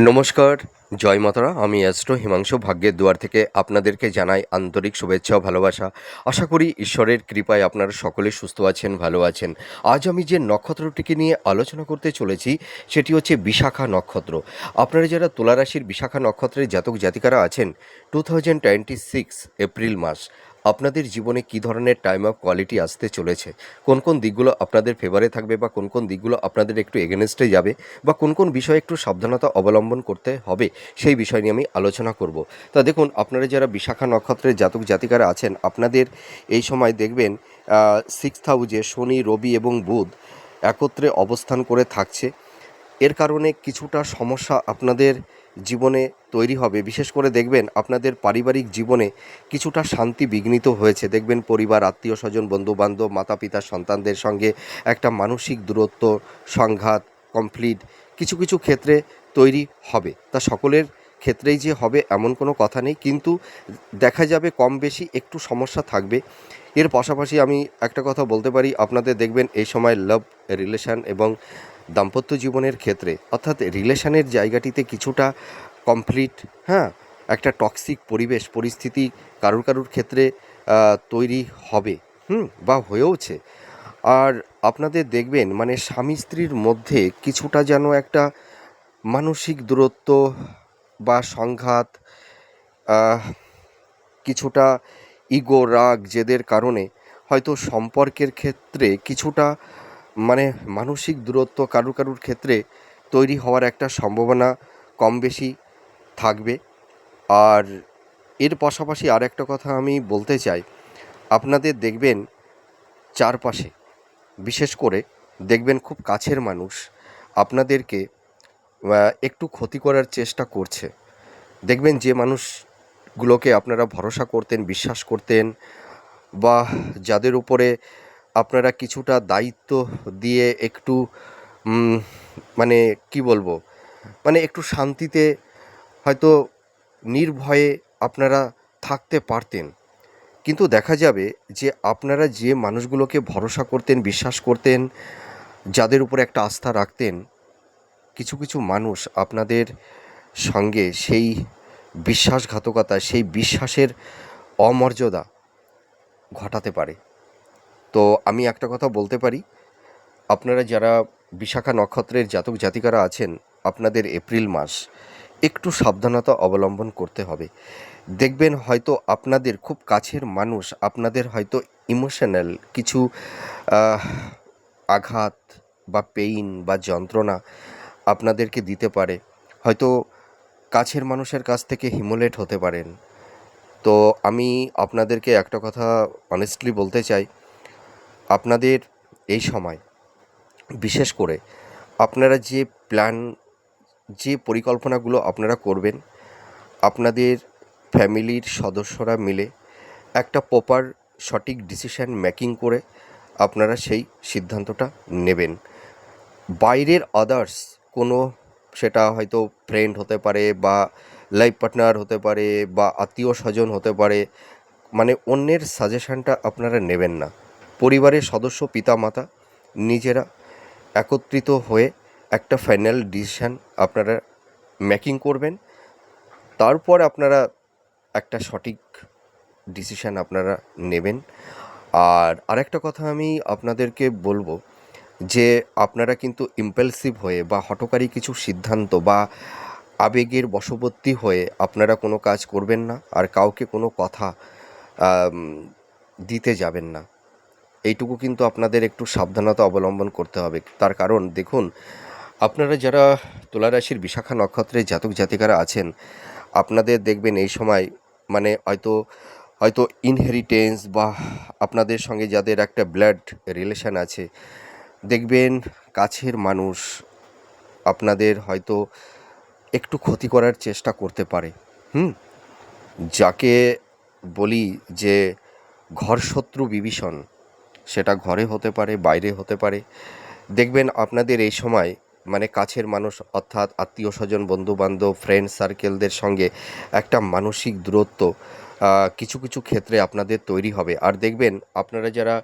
নমস্কার, জয় মাতারা। আমি অ্যাস্ট্রো হিমাংশু ভাগ্যের দুয়ার থেকে আপনাদেরকে জানাই আন্তরিক শুভেচ্ছা ও ভালোবাসা। আশা করি ঈশ্বরের কৃপায় আপনারা সকলে সুস্থ আছেন, ভালো আছেন। আজ আমি যে নক্ষত্রটিকে নিয়ে আলোচনা করতে চলেছি সেটি হচ্ছে বিশাখা নক্ষত্র। আপনারা যারা তুলা রাশির বিশাখা নক্ষত্রের জাতক জাতিকারা আছেন, 2026 এপ্রিল মাস আপনাদের জীবনে কী ধরনের টাইম অফ কোয়ালিটি আসতে চলেছে, কোন কোন দিকগুলো আপনাদের ফেভারে থাকবে বা কোন কোন দিকগুলো আপনাদের একটু এগেনস্টে যাবে বা কোন কোন বিষয়ে একটু সাবধানতা অবলম্বন করতে হবে, সেই বিষয় নিয়ে আমি আলোচনা করব। তা দেখুন, আপনারা যারা বিশাখা নক্ষত্রের জাতক জাতিকারা আছেন, আপনাদের এই সময় দেখবেন 6th হাউসে শনি, রবি এবং বুধ একত্রে অবস্থান করে থাকছে। এর কারণে কিছুটা সমস্যা আপনাদের জীবনে তৈরি হবে। বিশেষ করে দেখবেন আপনাদের পারিবারিক জীবনে কিছুটা শান্তি বিঘ্নিত হয়েছে। দেখবেন পরিবার, আত্মীয় স্বজন, বন্ধুবান্ধব, মাতা পিতা, সন্তানদের সঙ্গে একটা মানসিক দূরত্ব, সংঘাত, কমপ্লিট কিছু কিছু ক্ষেত্রে তৈরি হবে। তা সকলের ক্ষেত্রেই যে হবে এমন কোনো কথা নেই, কিন্তু দেখা যাবে কম বেশি একটু সমস্যা থাকবে। এর পাশাপাশি আমি একটা কথা বলতে পারি, আপনাদের দেখবেন এই সময় লাভ রিলেশান এবং দাম্পত্য জীবনের ক্ষেত্রে, অর্থাৎ রিলেশানের জায়গাটিতে কিছুটা কমপ্লিট, হ্যাঁ, একটা টক্সিক পরিবেশ পরিস্থিতি কারুর কারুর ক্ষেত্রে তৈরি হবে, বা হয়েওছে। আর আপনাদের দেখবেন মানে স্বামী স্ত্রীর মধ্যে কিছুটা যেন একটা মানসিক দূরত্ব বা সংঘাত, কিছুটা ইগো, রাগ, জেদের কারণে হয়তো সম্পর্কের ক্ষেত্রে কিছুটা মানে মানসিক দূরত্ব কারুর কারুর ক্ষেত্রে তৈরি হওয়ার একটা সম্ভাবনা কম বেশি থাকবে। আর এর পাশাপাশি আর একটা কথা আমি বলতে চাই, আপনাদের দেখবেন চারপাশে, বিশেষ করে দেখবেন খুব কাছের মানুষ আপনাদেরকে একটু ক্ষতি করার চেষ্টা করছে। দেখবেন যে মানুষগুলোকে আপনারা ভরসা করতেন, বিশ্বাস করতেন, বা যাদের উপরে আপনারা কিছুটা দায়িত্ব দিয়ে একটু মানে কি বলবো, মানে একটু শান্তিতে হয়তো নির্ভয়ে আপনারা থাকতে পারতেন, কিন্তু দেখা যাবে যে আপনারা যে মানুষগুলোকে ভরসা করতেন, বিশ্বাস করতেন, যাদের উপরে একটা আস্থা রাখতেন, কিছু কিছু মানুষ আপনাদের সঙ্গে সেই বিশ্বাসঘাতকতা, সেই বিশ্বাসের অমর্যাদা ঘটাতে পারে। তো আমি একটা কথা বলতে পারি, আপনারা যারা বিশাখা নক্ষত্রের জাতক জাতিকারা আছেন, আপনাদের এপ্রিল মাস একটু সাবধানতা অবলম্বন করতে হবে। দেখবেন হয়তো আপনাদের খুব কাছের মানুষ আপনাদের হয়তো ইমোশনাল কিছু আহ, আঘাত বা পেইন বা যন্ত্রণা আপনাদেরকে দিতে পারে। হয়তো কাছের মানুষের কাছ থেকে হিমোলেট হতে পারেন। তো আমি আপনাদেরকে একটা কথা অনেস্টলি বলতে চাই, আপনাদের এই সময় বিশেষ করে আপনারা যে প্ল্যান, যে পরিকল্পনাগুলো আপনারা করবেন, আপনাদের ফ্যামিলির সদস্যরা মিলে একটা প্রপার সঠিক ডিসিশান মেকিং করে আপনারা সেই সিদ্ধান্তটা নেবেন। বাইরের আদার্স কোনো, সেটা হয়তো ফ্রেন্ড হতে পারে বা লাইফ পার্টনার হতে পারে বা আত্মীয় স্বজন হতে পারে, মানে অন্যের সাজেশানটা আপনারা নেবেন না। পরিবারের সদস্য, পিতা মাতা, নিজেরা একত্রিত হয়ে একটা ফাইনাল ডিসিশান আপনারা মেকিং করবেন। তারপর আপনারা একটা সঠিক ডিসিশান আপনারা নেবেন। আর আরেকটা কথা আমি আপনাদেরকে বলবো যে আপনারা কিন্তু ইম্পালসিভ হয়ে বা হঠকারী কিছু সিদ্ধান্ত বা আবেগের বশবর্তী হয়ে আপনারা কোনো কাজ করবেন না, আর কাউকে কোনো কথা আম, দিতে যাবেন না। এইটুকু কিন্তু আপনাদের একটু সাবধানতা অবলম্বন করতে হবে। তার কারণ দেখুন, আপনারা যারা তুলা রাশির বিশাখা নক্ষত্রের জাতক জাতিকারা আছেন, আপনাদের দেখবেন এই সময় মানে হয়তো হয়তো ইনহেরিটেন্স বা আপনাদের সঙ্গে যাদের একটা ব্লাড রিলেশান আছে, দেখবেন কাছের মানুষ আপনাদের হয়তো একটু ক্ষতি করার চেষ্টা করতে পারে। যাকে বলি যে ঘর শত্রু বিভীষণ, সেটা ঘরে হতে পারে, বাইরে হতে পারে। দেখবেন আপনাদের এই সময় মানে কাছের মানুষ, অর্থাৎ আত্মীয় স্বজন, বন্ধুবান্ধব, ফ্রেন্ড সার্কেলদের সঙ্গে একটা মানসিক দূরত্ব কিছু কিছু ক্ষেত্রে আপনাদের তৈরি হবে। আর দেখবেন আপনারা যারা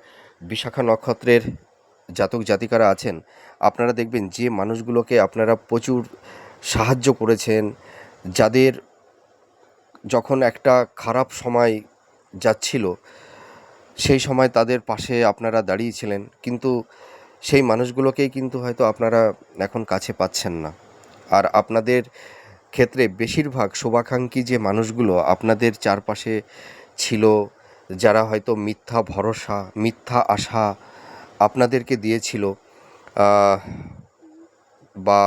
বিশাখা নক্ষত্রের জাতক জাতিকারা আছেন, আপনারা দেখবেন যে মানুষগুলোকে আপনারা প্রচুর সাহায্য করেছেন, যাদের যখন একটা খারাপ সময় যাচ্ছিল সেই সময় তাদের পাশে আপনারা দাঁড়িয়েছিলেন, কিন্তু সেই মানুষগুলোকেই কিন্তু হয়তো আপনারা এখন কাছে পাচ্ছেন না। আর আপনাদের ক্ষেত্রে বেশিরভাগ শুভাকাঙ্ক্ষী যে মানুষগুলো আপনাদের চারপাশে ছিল, যারা হয়তো মিথ্যা ভরসা, মিথ্যা আশা আপনাদেরকে দিয়েছিল, আহ, বা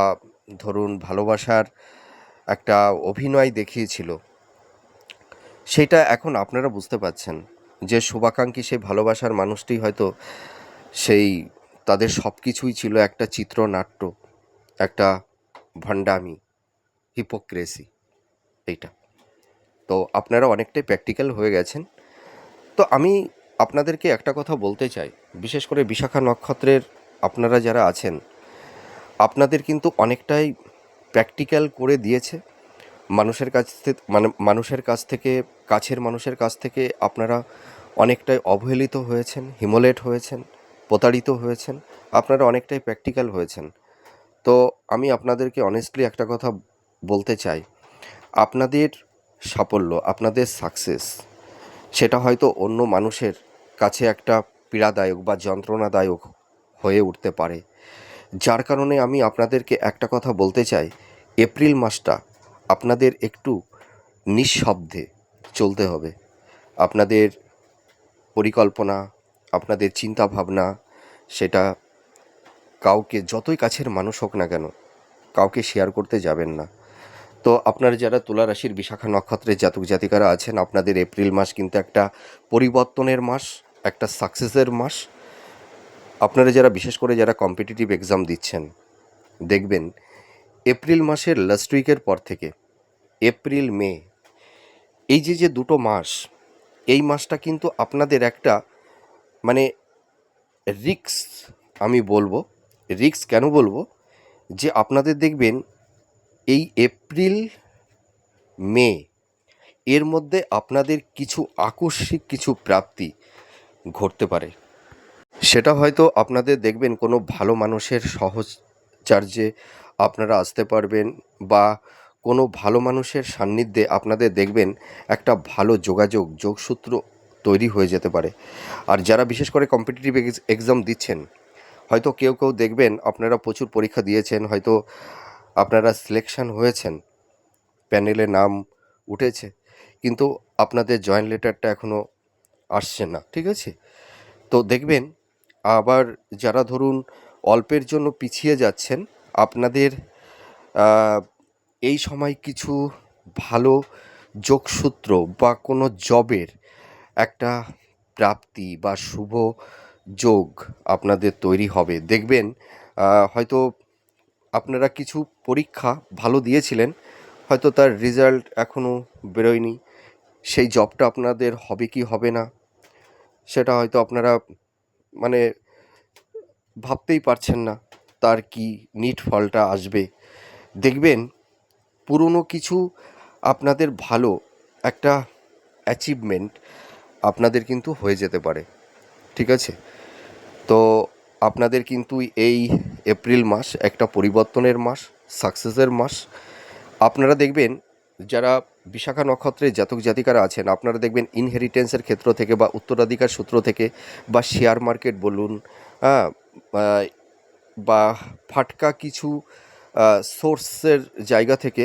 ধরুন ভালোবাসার একটা অভিনয় দেখিয়েছিল, সেটা এখন আপনারা বুঝতে পারছেন যে শুভাকাঙ্ক্ষী সেই ভালোবাসার মানুষটি হয়তো সেই তাদের সব কিছুই ছিল একটা চিত্রনাট্য, একটা ভণ্ডামি, হিপোক্রেসি, এইটা। তো আপনারা অনেকটাই প্র্যাকটিক্যাল হয়ে গেছেন। তো আমি আপনাদেরকে একটা কথা বলতে চাই, বিশেষ করে বিশাখা নক্ষত্রের আপনারা যারা আছেন, আপনাদের কিন্তু অনেকটাই প্র্যাকটিক্যাল করে দিয়েছে। মানুষের কাছ থেকে, কাছের মানুষের কাছ থেকে আপনারা অনেকটাই অবহেলিত হয়েছেন, হিমোলেট হয়েছেন, প্রতারিত হয়েছেন, আপনারা অনেকটাই প্র্যাকটিক্যাল হয়েছেন। তো আমি আপনাদেরকে অনেস্টলি একটা কথা বলতে চাই, আপনাদের সাফল্য, আপনাদের সাকসেস, সেটা হয়তো অন্য মানুষের কাছে একটা পীড়াদায়ক বা যন্ত্রণাদায়ক হয়ে উঠতে পারে। যার কারণে আমি আপনাদেরকে একটা কথা বলতে চাই, এপ্রিল মাসটা আপনাদের একটু নিঃশব্দে চলতে হবে। আপনাদের পরিকল্পনা, আপনাদের চিন্তা ভাবনা, সেটা কাউকে, যতই কাছের মানুষ হোক না কেন, কাউকে শেয়ার করতে যাবেন না। তো আপনারা যারা তুলা রাশির বিশাখা নক্ষত্রের জাতক জাতিকারা আছেন, আপনাদের এপ্রিল মাস কিন্তু একটা পরিবর্তনের মাস, একটা সাকসেসের মাস। আপনারা যারা, বিশেষ করে যারা কম্পিটিটিভ এক্সাম দিচ্ছেন, দেখবেন এপ্রিল মাসের লাস্ট উইকের পর থেকে এপ্রিল মে, এই যে দুটো মাস, এই মাসটা কিন্তু আপনাদের একটা মানে রিস্ক, আমি বলবো রিস্ক। কেন বলবো, যে আপনাদের দেখবেন এই এপ্রিল মে এর মধ্যে আপনাদের কিছু আকস্মিক কিছু প্রাপ্তি ঘটতে পারে। সেটা হয়তো আপনাদের দেখবেন কোনো ভালো মানুষের সহচার্যে আপনারা আসতে পারবেন, বা কোনো ভালো মানুষের সান্নিধ্যে আপনাদের দেখবেন একটা ভালো যোগসূত্র তৈরি হয়ে যেতে পারে। আর যারা বিশেষ করে কম্পিটিটিভ এক্সাম দিচ্ছেন, হয়তো কেউ দেখবেন আপনারা প্রচুর পরীক্ষা দিয়েছেন, হয়তো আপনারা সিলেকশন হয়েছেন, প্যানেলে নাম উঠেছে, কিন্তু আপনাদের জয়েন্ট লেটারটা এখনও আসছে না, ঠিক আছে? তো দেখবেন আবার যারা ধরুন অল্পের জন্য পিছিয়ে যাচ্ছেন, আপনাদের এই সময় কিছু ভালো যোগসূত্র বা কোনো জবের একটা প্রাপ্তি বা শুভ যোগ আপনাদের তৈরি হবে। দেখবেন হয়তো আপনারা কিছু পরীক্ষা ভালো দিয়েছিলেন, হয়তো তার রেজাল্ট এখনও বেরোয়নি, সেই জবটা আপনাদের হবে কি হবে না সেটা হয়তো আপনারা মানে ভাবতেই পারছেন না তার কি নিট ফলটা আসবে। দেখবেন পুরনো কিছু আপনাদের ভালো একটা অ্যাচিভমেন্ট আপনাদের কিন্তু হয়ে যেতে পারে, ঠিক আছে? তো আপনাদের কিন্তু এই এপ্রিল মাস একটা পরিবর্তনের মাস, সাকসেসের মাস। আপনারা দেখবেন যারা বিশাখা নক্ষত্রের জাতক জাতিকারা আছেন, আপনারা দেখবেন ইনহেরিটেন্সের ক্ষেত্র থেকে বা উত্তরাধিকার সূত্র থেকে বা শেয়ার মার্কেট বলুন, হ্যাঁ, বা ফাটকা কিছু সোর্সের জায়গা থেকে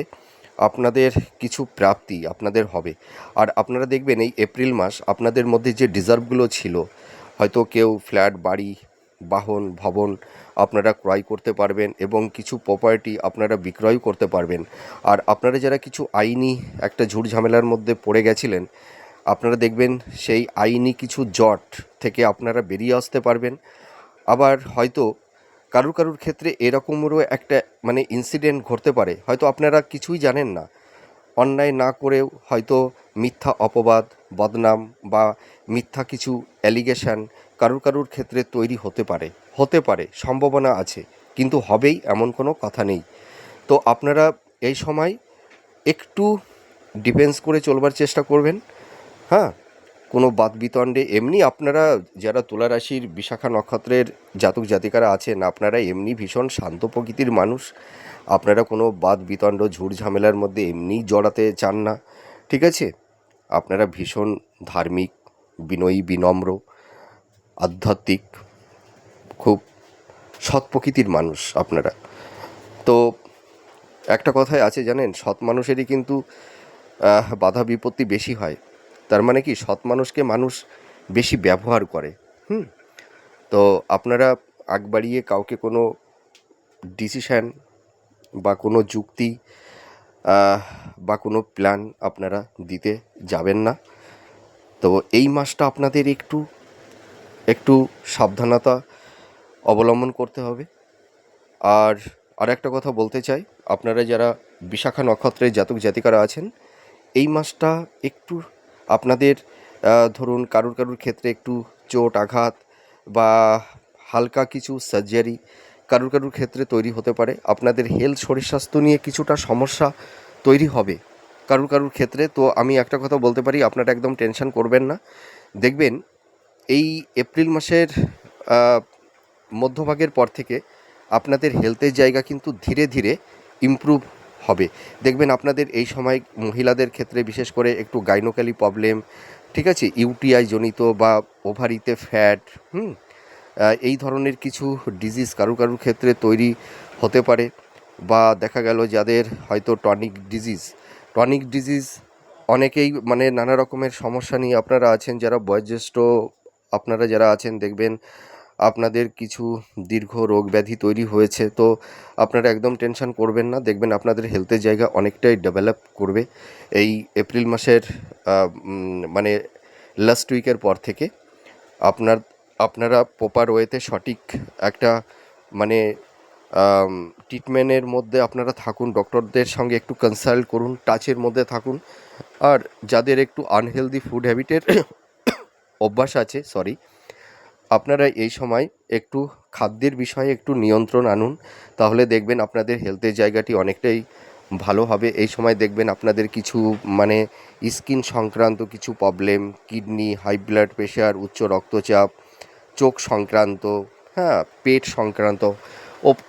আপনাদের কিছু প্রাপ্তি আপনাদের হবে। আর আপনারা দেখবেন এই এপ্রিল মাস আপনাদের মধ্যে যে ডিজার্ভগুলো ছিল, হয়তো কেউ ফ্ল্যাট, বাড়ি, বাহন, ভবন আপনারা ক্রয় করতে পারবেন, এবং কিছু প্রপার্টি আপনারা বিক্রয় করতে পারবেন। আর আপনারা যারা কিছু আইনি একটা ঝুট ঝামেলার মধ্যে পড়ে গেছিলেন, আপনারা দেখবেন সেই আইনি কিছু জট থেকে আপনারা বেরিয়ে আসতে পারবেন। আবার হয়তো কারুর ক্ষেত্রে এরকমেরও একটা ইনসিডেন্ট ঘটতে পারে, হয়তো আপনারা কিছুই জানেন না, অন্যায় না করেও হয়তো মিথ্যা অপবাদ, বদনাম বা মিথ্যা কিছু অ্যালিগেশন কারুর ক্ষেত্রে তৈরি হতে পারে, সম্ভাবনা আছে, কিন্তু হবেই এমন কোনো কথা নেই। তো আপনারা এই সময় একটু ডিফেন্স করে চলবার চেষ্টা করবেন, হ্যাঁ, কোনো বাদবিতণ্ডে এমনি আপনারা যারা তুলা রাশির বিশাখা নক্ষত্রের জাতক জাতিকারা আছেন, আপনারা এমনি ভীষণ শান্ত প্রকৃতির মানুষ। আপনারা কোনো বাদবিতণ্ড ঝুট ঝামেলার মধ্যে এমনিই জড়াতে চান না, ঠিক আছে? আপনারা ভীষণ ধার্মিক, বিনয়ী, বিনম্র, আধ্যাত্মিক, খুব সৎ প্রকৃতির মানুষ আপনারা। তো একটা কথাই আছে জানেন, সৎ মানুষেরই কিন্তু বাধা বিপত্তি বেশি হয়। তার মানে কি, সৎ মানুষকে মানুষ বেশি ব্যবহার করে। তো আপনারা আগ বাড়িয়ে কাউকে কোনো ডিসিশান বা কোনো যুক্তি বা কোনো প্ল্যান আপনারা দিতে যাবেন না। তো এই মাসটা আপনাদের একটু সাবধানতা অবলম্বন করতে হবে। আর একটা কথা বলতে চাই, আপনারা যারা বিশাখা নক্ষত্রের জাতক জাতিকারা আছেন, এই মাসটা একটু আপনাদের ধরুন কারুর ক্ষেত্রে একটু চোট আঘাত বা হালকা কিছু সার্জারি কারুর ক্ষেত্রে তৈরি হতে পারে। আপনাদের হেলথ, শরীর স্বাস্থ্য নিয়ে কিছুটা সমস্যা তৈরি হবে কারুর ক্ষেত্রে। তো আমি একটা কথা বলতে পারি, আপনারা একদম টেনশন করবেন না। দেখবেন এই এপ্রিল মাসের মধ্যভাগের পর থেকে আপনাদের হেলথের জায়গা কিন্তু ধীরে ধীরে ইমপ্রুভ হবে। দেখবেন আপনাদের এই সময় মহিলাদের ক্ষেত্রে বিশেষ করে একটু গাইনোক্যালি প্রবলেম, ঠিক আছে, ইউটিআই জনিত বা ওভারিতে ফ্যাট, এই ধরনের কিছু ডিজিজ কারুর ক্ষেত্রে তৈরি হতে পারে। বা দেখা গেল যাদের হয়তো টনিক ডিজিজ অনেকেই মানে নানা রকমের সমস্যা নিয়ে আপনারা আছেন, যারা বয়োজ্যেষ্ঠ আপনারা যারা আছেন, দেখবেন আপনাদের কিছু দীর্ঘ রোগ ব্যাধি তৈরি হয়েছে। তো আপনারা একদম টেনশন করবেন না, দেখবেন আপনাদের হেলথের জায়গা অনেকটাই ডেভেলপ করবে এই এপ্রিল মাসের মানে লাস্ট উইকের পর থেকে। আপনারা প্রপার ওয়েতে সঠিক একটা মানে ট্রিটমেন্টের মধ্যে আপনারা থাকুন, ডক্টরদের সঙ্গে একটু কনসাল্ট করুন, টাচের মধ্যে থাকুন। আর যাদের একটু আনহেলদি ফুড হ্যাবিটের অভ্যাস আছে, আপনারা এই সময় একটু খাদ্যের বিষয়ে একটু নিয়ন্ত্রণ আনুন, তাহলে দেখবেন আপনাদের হেলথের জায়গাটি অনেকটাই ভালো হবে। এই সময় দেখবেন আপনাদের কিছু মানে স্কিন সংক্রান্ত কিছু problem, kidney, high blood pressure, উচ্চ রক্তচাপ, চোখ সংক্রান্ত, পেট সংক্রান্ত,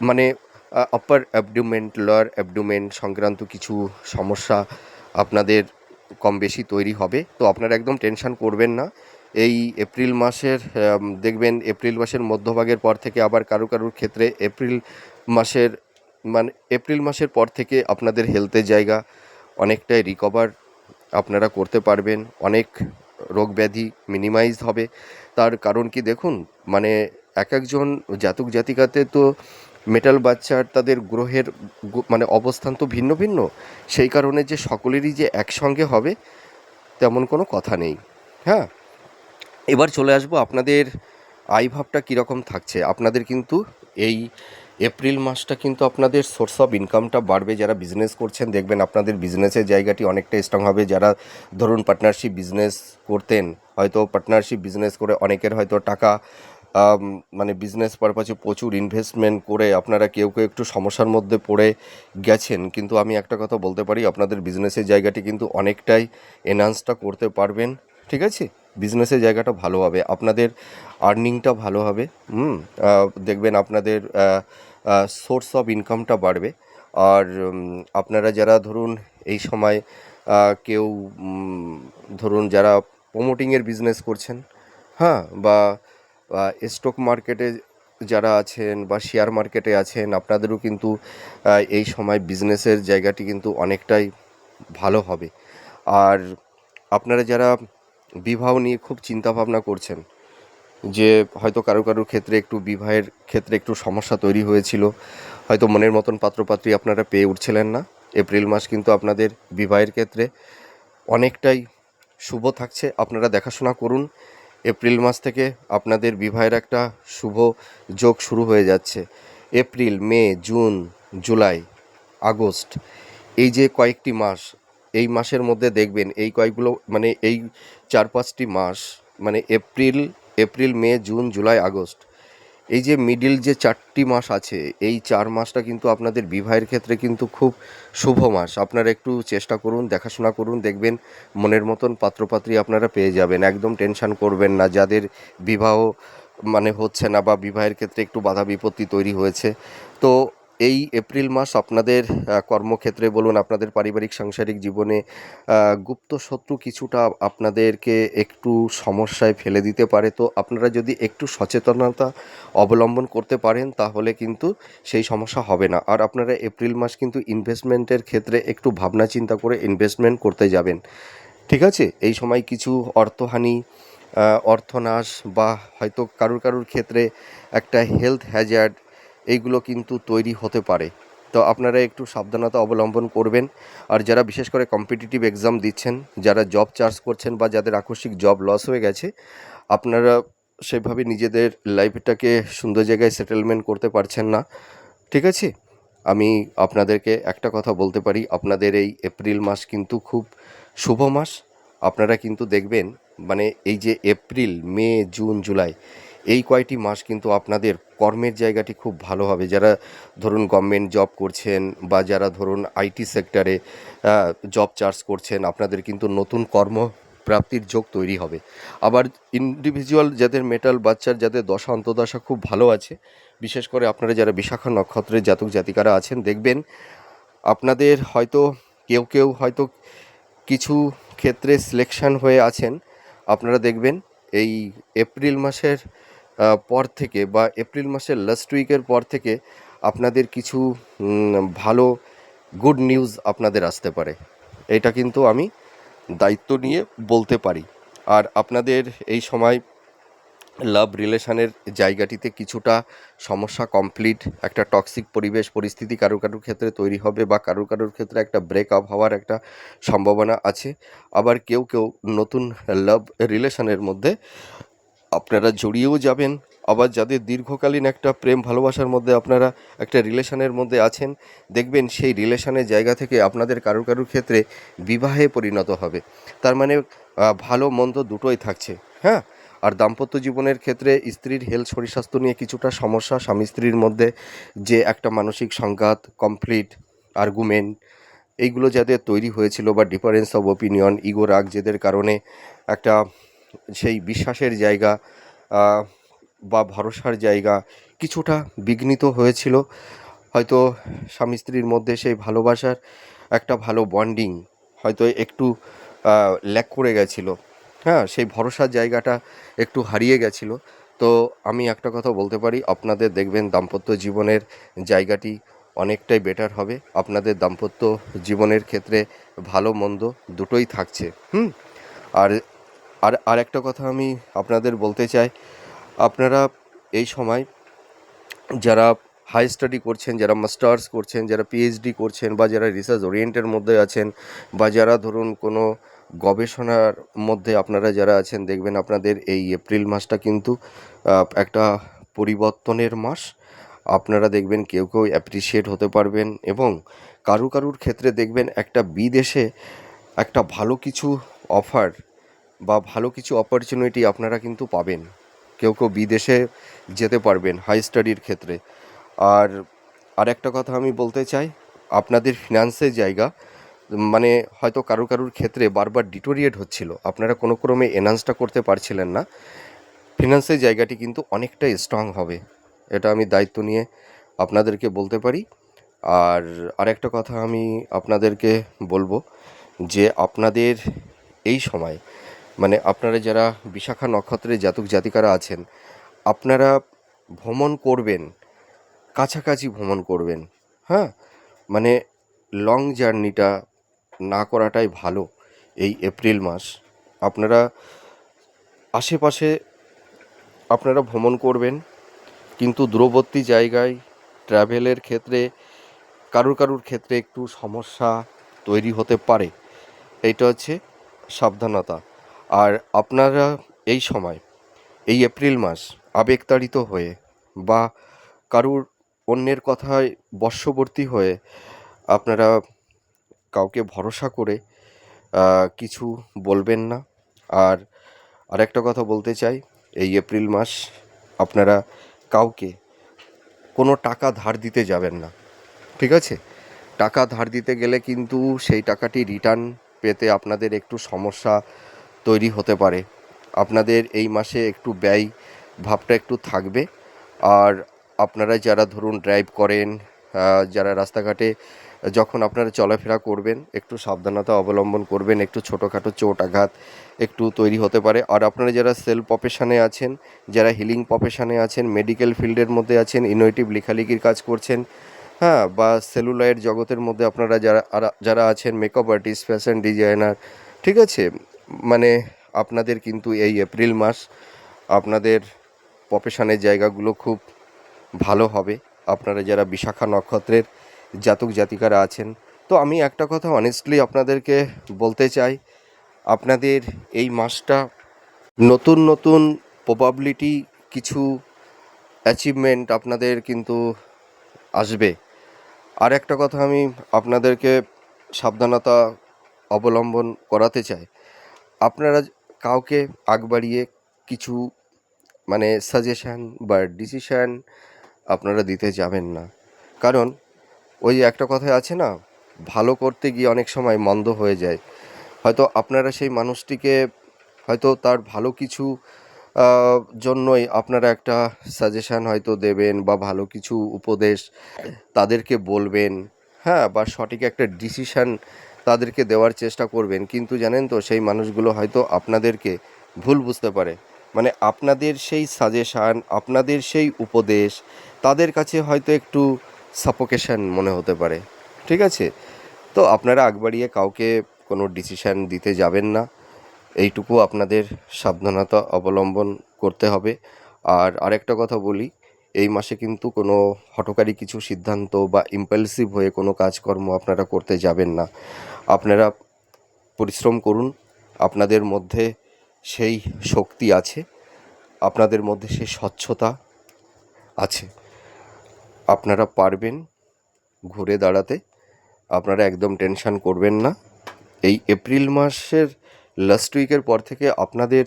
মানে আপার অ্যাবডোমেন, লোয়ার অ্যাবডোমেন সংক্রান্ত কিছু সমস্যা আপনাদের কম বেশি তৈরি হবে। তো আপনারা একদম টেনশন করবেন না। এই এপ্রিল মাসের দেখবেন এপ্রিল মাসের মধ্যভাগের পর থেকে আবার কারুর ক্ষেত্রে এপ্রিল মাসের পর থেকে আপনাদের হেলথের জায়গা অনেকটাই রিকভার আপনারা করতে পারবেন, অনেক রোগ ব্যাধি মিনিমাইজ হবে। তার কারণ কি দেখুন, মানে একজন জাতক জাতিকাতে তো মেটাল বাচ্চার তাদের গ্রহের মানে অবস্থান তো ভিন্ন ভিন্ন, সেই কারণে যে সকলেরই যে একসঙ্গে হবে তেমন কোনো কথা নেই। এবার চলে আসবো আপনাদের আয়ভাবটা কীরকম থাকছে। আপনাদের কিন্তু এই এপ্রিল মাসটা কিন্তু আপনাদের সোর্স অফ ইনকামটা বাড়বে। যারা বিজনেস করছেন, দেখবেন আপনাদের বিজনেসের জায়গাটি অনেকটা স্ট্রং হবে। যারা ধরুন পার্টনারশিপ বিজনেস করতেন, হয়তো পার্টনারশিপ বিজনেস করে অনেকের হয়তো টাকা মানে বিজনেস পারপাসে প্রচুর ইনভেস্টমেন্ট করে আপনারা কেউ একটু সমস্যার মধ্যে পড়ে গেছেন, কিন্তু আমি একটা কথা বলতে পারি, আপনাদের বিজনেসের জায়গাটি কিন্তু অনেকটাই এনহান্সটা করতে পারবেন, ঠিক আছে? বিজনেসের জায়গাটা ভালো হবে, আপনাদের আর্নিংটা ভালো হবে। দেখবেন আপনাদের সোর্স অফ ইনকামটা বাড়বে। আর আপনারা যারা ধরুন এই সময় কেউ ধরুন যারা প্রমোটিংয়ের বিজনেস করছেন, বা স্টক মার্কেটে যারা আছেন বা শেয়ার মার্কেটে আছেন, আপনাদেরও কিন্তু এই সময় বিজনেসের জায়গাটি কিন্তু অনেকটাই ভালো হবে। আর আপনারা যারা বিবাহ নিয়ে খুব চিন্তাভাবনা করছেন, যে হয়তো কারুর ক্ষেত্রে একটু বিবাহের ক্ষেত্রে একটু সমস্যা তৈরি হয়েছিল, হয়তো মনের মতন পাত্রপাত্রী আপনারা পেয়ে উঠছিলেন না, এপ্রিল মাস কিন্তু আপনাদের বিবাহের ক্ষেত্রে অনেকটাই শুভ থাকছে। আপনারা দেখাশোনা করুন, এপ্রিল মাস থেকে আপনাদের বিবাহের একটা শুভ যোগ শুরু হয়ে যাচ্ছে। এপ্রিল, মে, জুন, জুলাই, আগস্ট, এই যে কয়েকটি মাস, এই মাসের মধ্যে দেখবেন এই কয়েকগুলো মানে এই 4-5টি মাস, মানে এপ্রিল, মে, জুন, জুলাই, আগস্ট, এই যে মিডিল যে 4টি মাস আছে, এই 4 মাসটা কিন্তু আপনাদের বিবাহের ক্ষেত্রে কিন্তু খুব শুভ মাস। আপনারা একটু চেষ্টা করুন, দেখাশোনা করুন, দেখবেন মনের মতন পাত্রপাত্রী আপনারা পেয়ে যাবেন। একদম টেনশন করবেন না, যাদের বিবাহ হচ্ছে না বা বিবাহের ক্ষেত্রে একটু বাধা বিপত্তি তৈরি হয়েছে। তো এই এপ্রিল মাস আপনাদের কর্মক্ষেত্রে বলুন, আপনাদের পারিবারিক সাংসারিক জীবনে গুপ্ত শত্রু কিছুটা আপনাদেরকে একটু সমস্যায় ফেলে দিতে পারে। তো আপনারা যদি একটু সচেতনতা অবলম্বন করতে পারেন তাহলে কিন্তু সেই সমস্যা হবে না। আর আপনারা এপ্রিল মাস কিন্তু ইনভেস্টমেন্টের ক্ষেত্রে একটু ভাবনা চিন্তা করে ইনভেস্টমেন্ট করতে যাবেন, ঠিক আছে? এই সময় কিছু অর্থহানি, অর্থনাশ বা হয়তো কারুর ক্ষেত্রে একটা হেলথ হ্যাজার্ড, এইগুলো কিন্তু তৈরি হতে পারে। তো আপনারা একটু সাবধানতা অবলম্বন করবেন। আর যারা বিশেষ করে কম্পিটিটিভ এক্সাম দিচ্ছেন, যারা জব চার্জ করছেন বা যাদের আকস্মিক জব লস হয়ে গেছে, আপনারা সেভাবে নিজেদের লাইফটাকে সুন্দর জায়গায় সেটেলমেন্ট করতে পারছেন না, ঠিক আছে? আমি আপনাদেরকে একটা কথা বলতে পারি, আপনাদের এই এপ্রিল মাস কিন্তু খুব শুভ মাস। আপনারা কিন্তু দেখবেন এই যে এপ্রিল, মে, জুন, জুলাই, এই কয়টি মাস কিন্তু আপনাদের কর্মের জায়গাটি খুব ভালো হবে। যারা ধরুন গভর্নমেন্ট জব করছেন বা যারা ধরুন আইটি সেক্টরে জব চার্জ করছেন, আপনাদের কিন্তু নতুন কর্মপ্রাপ্তির যোগ তৈরি হবে। আবার ইন্ডিভিজুয়াল যাদের মেটাল বাচ্চার যাদের দশা অন্তর্দশা খুব ভালো আছে, বিশেষ করে আপনারা যারা বিশাখা নক্ষত্রের জাতক জাতিকারা আছেন, দেখবেন আপনাদের হয়তো কেউ হয়তো কিছু ক্ষেত্রে সিলেকশন হয়ে আছেন। আপনারা দেখবেন এই এপ্রিল মাসের পর থেকে বা এপ্রিল মাসের লাস্ট উইকের পর থেকে আপনাদের কিছু ভালো গুড নিউজ আপনাদের আসতে পারে। এটা কিন্তু আমি দায়িত্ব নিয়ে বলতে পারি। আর আপনাদের এই সময় লাভ রিলেশনের জায়গাটিতে কিছুটা সমস্যা কমপ্লিট, একটা টক্সিক পরিবেশ পরিস্থিতি কারুর ক্ষেত্রে তৈরি হবে বা কারুর ক্ষেত্রে একটা ব্রেকআপ হওয়ার একটা সম্ভাবনা আছে। আবার কেউ নতুন লাভ রিলেশনের মধ্যে আপনারা জড়িয়েও যাবেন। আবার যাদের দীর্ঘকালীন একটা প্রেম ভালোবাসার মধ্যে আপনারা একটা রিলেশনের মধ্যে আছেন, দেখবেন সেই রিলেশনের জায়গা থেকে আপনাদের কারুর ক্ষেত্রে বিবাহে পরিণত হবে। তার মানে ভালো মন্দ দুটোই থাকছে, হ্যাঁ। আর দাম্পত্য জীবনের ক্ষেত্রে স্ত্রীর হেলথ শরীর স্বাস্থ্য নিয়ে কিছুটা সমস্যা, স্বামী স্ত্রীর মধ্যে যে একটা মানসিক সংঘাত, কমপ্লিট আর্গুমেন্ট, এইগুলো যাদের তৈরি হয়েছিল বা ডিফারেন্স অফ ওপিনিয়ন, ইগো রাগ, যেদের কারণে একটা সেই বিশ্বাসের জায়গা বা ভরসার জায়গা কিছুটা বিঘ্নিত হয়েছিল। হয়তো স্বামী স্ত্রীর মধ্যে সেই ভালোবাসার একটা ভালো বন্ডিং হয়তো একটু ল্যাক করে গেছিলো, হ্যাঁ, সেই ভরসার জায়গাটা একটু হারিয়ে গেছিলো। তো আমি একটা কথা বলতে পারি, আপনাদের দেখবেন দাম্পত্য জীবনের জায়গাটি অনেকটাই বেটার হবে। আপনাদের দাম্পত্য জীবনের ক্ষেত্রে ভালো মন্দ দুটোই থাকছে। আর আর একটা কথা আমি আপনাদের বলতে চাই, আপনারা এই সময় যারা হাই স্টাডি করছেন, যারা মাস্টার্স করছেন, যারা পিএইচডি করছেন বা যারা রিসার্চ ওরিয়েন্টের মধ্যে আছেন বা যারা ধরুন কোনো গবেষণার মধ্যে আপনারা যারা আছেন, দেখবেন আপনাদের এই এপ্রিল মাসটা কিন্তু একটা পরিবর্তনের মাস। আপনারা দেখবেন কেউ অ্যাপ্রিসিয়েট হতে পারবেন এবং কারুর ক্ষেত্রে দেখবেন একটা বিদেশে একটা ভালো কিছু অফার বা ভালো কিছু অপরচুনিটি আপনারা কিন্তু পাবেন। কেউ বিদেশে যেতে পারবেন হাই স্টাডির ক্ষেত্রে। আর আরেকটা কথা আমি বলতে চাই, আপনাদের ফিনান্সের জায়গা হয়তো কারুর ক্ষেত্রে বারবার ডিটোরিয়েট হচ্ছিল, আপনারা কোনো ক্রমে এনহান্সটা করতে পারছিলেন না। ফিনান্সের জায়গাটি কিন্তু অনেকটাই স্ট্রং হবে, এটা আমি দায়িত্ব নিয়ে আপনাদেরকে বলতে পারি। আর আরেকটা কথা আমি আপনাদেরকে বলবো যে আপনাদের এই সময় আপনারা যারা বিশাখা নক্ষত্রের জাতক জাতিকারা আছেন, আপনারা ভ্রমণ করবেন, কাছাকাছি ভ্রমণ করবেন, হ্যাঁ। লং জার্নিটা না করাটাই ভালো এই এপ্রিল মাস। আপনারা আশেপাশে আপনারা ভ্রমণ করবেন, কিন্তু দূরবর্তী জায়গায় ট্রাভেলের ক্ষেত্রে কারুর ক্ষেত্রে একটু সমস্যা তৈরি হতে পারে, এইটা হচ্ছে সাবধানতা। আর আপনারা এই সময় এই এপ্রিল মাস আবেগতাড়িত হয়ে বা অন্যের কথায় বশবর্তী হয়ে আপনারা কাউকে ভরসা করে কিছু বলবেন না। আর আরেকটা কথা বলতে চাই, এই এপ্রিল মাস আপনারা কাউকে কোনো টাকা ধার দিতে যাবেন না, ঠিক আছে? টাকা ধার দিতে গেলে কিন্তু সেই টাকাটি রিটার্ন পেতে আপনাদের একটু সমস্যা তৈরি হতে পারে। আপনাদের এই মাসে একটু ব্যয় ভাবটা একটু থাকবে। আর আপনারা যারা ধরুন ড্রাইভ করেন, যারা রাস্তাঘাটে যখন আপনারা চলাফেরা করবেন একটু সাবধানতা অবলম্বন করবেন, একটু ছোটোখাটো চোট আঘাত একটু তৈরি হতে পারে। আর আপনারা যারা সেলফ প্রফেশনে আছেন, যারা হিলিং প্রফেশনে আছেন, মেডিকেল ফিল্ডের মধ্যে আছেন, ইনোভেটিভ লেখালেখির কাজ করছেন, হ্যাঁ, বা সেলুলয়েড জগতের মধ্যে আপনারা যারা আছেন, মেকআপ আর্টিস্ট, ফ্যাশন ডিজাইনার, ঠিক আছে, মানে আপনাদের কিন্তু এই এপ্রিল মাস আপনাদের প্রফেশনের জায়গাগুলো খুব ভালো হবে। আপনারা যারা বিশাখা নক্ষত্রের জাতক জাতিকারা আছেন, তো আমি একটা কথা অনেস্টলি আপনাদেরকে বলতে চাই, আপনাদের এই মাসটা নতুন নতুন প্রবাবিলিটি, কিছু অ্যাচিভমেন্ট আপনাদের কিন্তু আসবে। আর একটা কথা আমি আপনাদেরকে সাবধানতা অবলম্বন করাতে চাই, আপনারা কাউকে আগ বাড়িয়ে কিছু মানে সাজেশান বা ডিসিশান আপনারা দিতে যাবেন না। কারণ ওই একটা কথাই আছে না, ভালো করতে গিয়ে অনেক সময় মন্দ হয়ে যায়। হয়তো আপনারা সেই মানুষটিকে হয়তো তার ভালো কিছু জন্যই আপনারা একটা সাজেশান হয়তো দেবেন বা ভালো কিছু উপদেশ তাদেরকে বলবেন, হ্যাঁ, বা সঠিক একটা ডিসিশান তাদেরকে দেওয়ার চেষ্টা করবেন। কিন্তু জানেন তো, সেই মানুষগুলো হয়তো আপনাদেরকে ভুল বুঝতে পারে। মানে আপনাদের সেই সাজেশান, আপনাদের সেই উপদেশ তাদের কাছে হয়তো একটু সাফোকেশন মনে হতে পারে, ঠিক আছে? তো আপনারা আগ বাড়িয়ে কাউকে কোনো ডিসিশান দিতে যাবেন না, এইটুকু আপনাদের সাবধানতা অবলম্বন করতে হবে। আর আরেকটা কথা বলি, এই মাসে কিন্তু কোনো হঠকারী কিছু সিদ্ধান্ত বা ইম্পালসিভ হয়ে কোনো কাজকর্ম আপনারা করতে যাবেন না। আপনারা পরিশ্রম করুন, আপনাদের মধ্যে সেই শক্তি আছে, আপনাদের মধ্যে সেই স্বচ্ছতা আছে, আপনারা পারবেন ঘুরে দাঁড়াতে। আপনারা একদম টেনশন করবেন না। এই এপ্রিল মাসের লাস্ট উইকের পর থেকে আপনাদের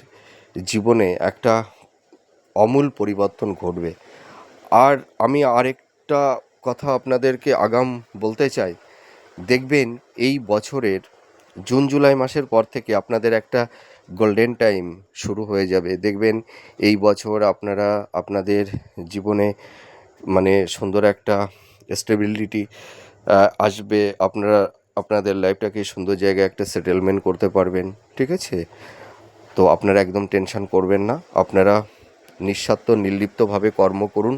জীবনে একটা আমূল পরিবর্তন ঘটবে। আর আমি আরেকটা কথা আপনাদেরকে আগাম বলতে চাই, দেখবেন এই বছরের জুন জুলাই মাসের পর থেকে আপনাদের একটা গোল্ডেন টাইম শুরু হয়ে যাবে। দেখবেন এই বছর আপনারা আপনাদের জীবনে মানে সুন্দর একটা স্টেবিলিটি আসবে। আপনারা আপনাদের লাইফটাকে সুন্দর জায়গায় একটা সেটেলমেন্ট করতে পারবেন, ঠিক আছে? তো আপনারা একদম টেনশন করবেন না, আপনারা নিঃস্বার্থ নির্লিপ্তভাবে কর্ম করুন,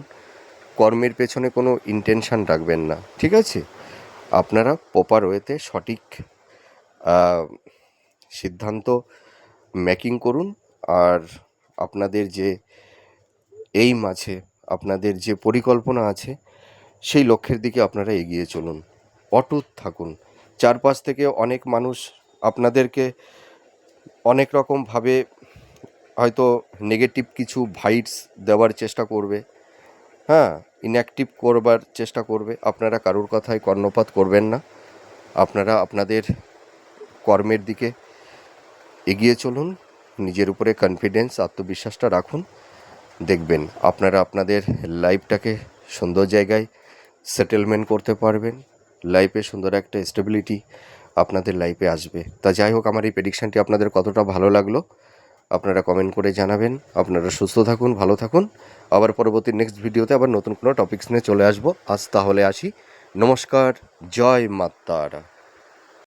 কর্মের পেছনে কোনো ইন্টেনশান রাখবেন না, ঠিক আছে? আপনারা প্রপার ওয়েতে সঠিক সিদ্ধান্ত মেকিং করুন। আর আপনাদের যে এইম আছে, আপনাদের যে পরিকল্পনা আছে, সেই লক্ষ্যের দিকে আপনারা এগিয়ে চলুন, অটুট থাকুন। চারপাশ থেকে অনেক মানুষ আপনাদেরকে অনেক রকমভাবে হয়তো নেগেটিভ কিছু ভাইবস দেওয়ার চেষ্টা করবে, হ্যাঁ, ইনঅ্যাক্টিভ করবার চেষ্টা করবে। আপনারা কারোর কথায় কর্ণপাত করবেন না, আপনারা আপনাদের কর্মের দিকে এগিয়ে চলুন, নিজের উপরে কনফিডেন্স, আত্মবিশ্বাসটা রাখুন। দেখবেন আপনারা আপনাদের লাইফটাকে সুন্দর জায়গায় সেটেলমেন্ট করতে পারবেন, লাইফে সুন্দর একটা স্টেবিলিটি আপনাদের লাইফে আসবে। তা যাই হোক, আমার এই প্রেডিকশানটি আপনাদের কতটা ভালো লাগলো আপনারা কমেন্ট করে জানাবেন। আপনারা সুস্থ থাকুন, ভালো থাকুন। আবার পরবর্তী নেক্সট ভিডিওতে আবার নতুন কোনো টপিকস নিয়ে চলে আসবো। আজ তাহলে আসি, নমস্কার, জয় মা তারা।